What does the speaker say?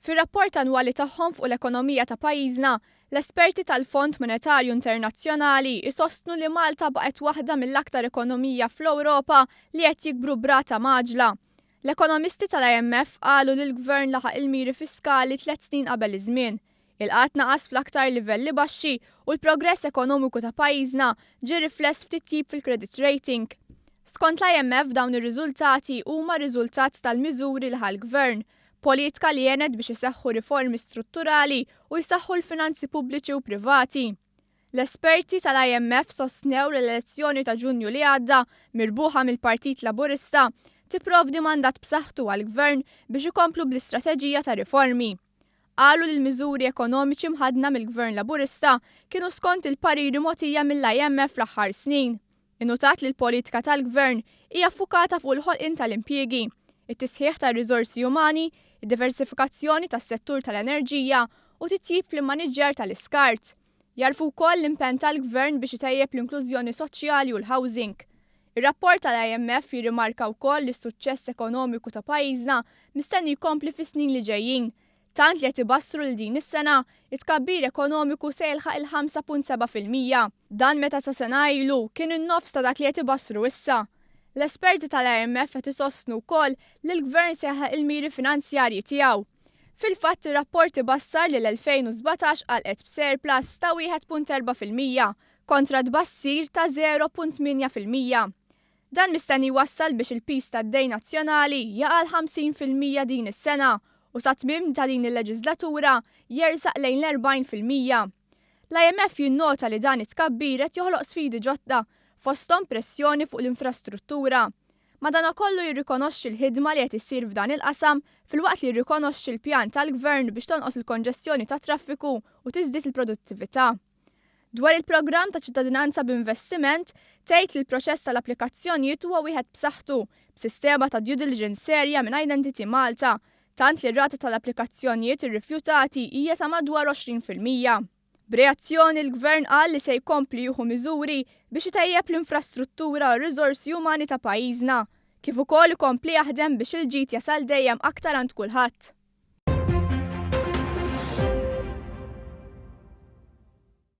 Fir-rapport annwali tagħhom fuq l-ekonomija ta' pajjiżna, l-esperti tal-Fond Monetarju Internazzjonali isostnu li Malta baqgħet waħda mill-aktar ekonomija fl-Ewropa li qed jikbru brata maġla. L-ekonomisti tal-IMF qalu li l-Gvern laħaq il-miri fiskali 3 snin qabel iż-żmien. Il-qatt naqas fl-aktar livelli baxxi u l-progress ekonomiku ta' pajjiżna ġie rifless ftit tip fil-credit rating. Skont l-IMF dawn ir-riżultati huma riżultat tal-miżuri li ħal-Gvern, politika li għenet biex iseħħu riformi strutturali u jsaħħu l-finanzi pubbliċi u privati. L-esperti tal-IMF sostnew l-elezzjoni ta' Ġunju li għadda mirbuħa mill-Partit Laburista tipprovdi mandat b'saħħtu għall-Gvern biex ikomplu bl-istrateġija ta' riformi. Qalu li l-miżuri ekonomiċi mħadna mill-Gvern Laburista kienu skont il-pariri mogħtija mill-IMF fl-aħħar snin. Innotat li l-politika tal-Gvern hija ffukata fuq il-ħolqien tal-impjiegi, it-tisħiħ tar-riżorsi umani, id-diversifikazzjoni tas-settur tal-enerġija u titjib fl-maniġġer tal-iskart. Jarfu wkoll l-impenn tal-Gvern biex itejjeb l-inklużjoni soċjali u l-housing. Ir-rapport tal-IMF jirrimarka wkoll li s-suċċess ekonomiku ta' pajjiżna mistenni jkompli fis-snin li ġejjin, tant li qed ibassru l din is-sena it-tkabbir ekonomiku se jilħaq il-5.7%. Dan meta sa sena ilu kien in-nofs ta' dak li qed ibassru issa. L-esperti tal-IMF qed isostnu wkoll li l-Gvern se jilħaq il-miri finanzjarji tiegħu. Fil-fatt ir-rapport ibassar li l-2017 qalqet b'surplus ta' 1.4% kontra tbassir ta' 0.8%. Dan mistenni wassal biex il-pis tad-dejn nazzjonali jaqal 50% din is-sena u sa tmiem ta' din il-leġislatura jersaq lejn l-40%. L-IMF jinnota li dan it-tkabbir qed joħloq sfidi ġodda fosthom pressjoni fuq l-infrastruttura. Madankollu jirrikonoxxi l-ħidma li qed issir f'dan il-qasam filwaqt li jirrikonoxxi l-pjan tal-Gvern biex tonqos il-konġestjoni ta' traffiku u tiżdied il-produttività. Dwar il-programm ta' ċittadinanza b'investiment, tgħid li l-proċess tal-applikazzjonijiet huwa wieħed b'saħħtu b'sistema ta' due diligence serja minn Identity Malta, tant li r-rata tal-applikazzjonijiet irrifjutati hija ta' madwar 20%. B'reazzjoni l-Gvern qal li se jkompli jieħu miżuri biex itejjeb l-infrastruttura u r-riżorsi umani ta' pajjiżna, kif ukoll ikompli jaħdem biex il-ġid jasal dejjem aktar għand kulħadd.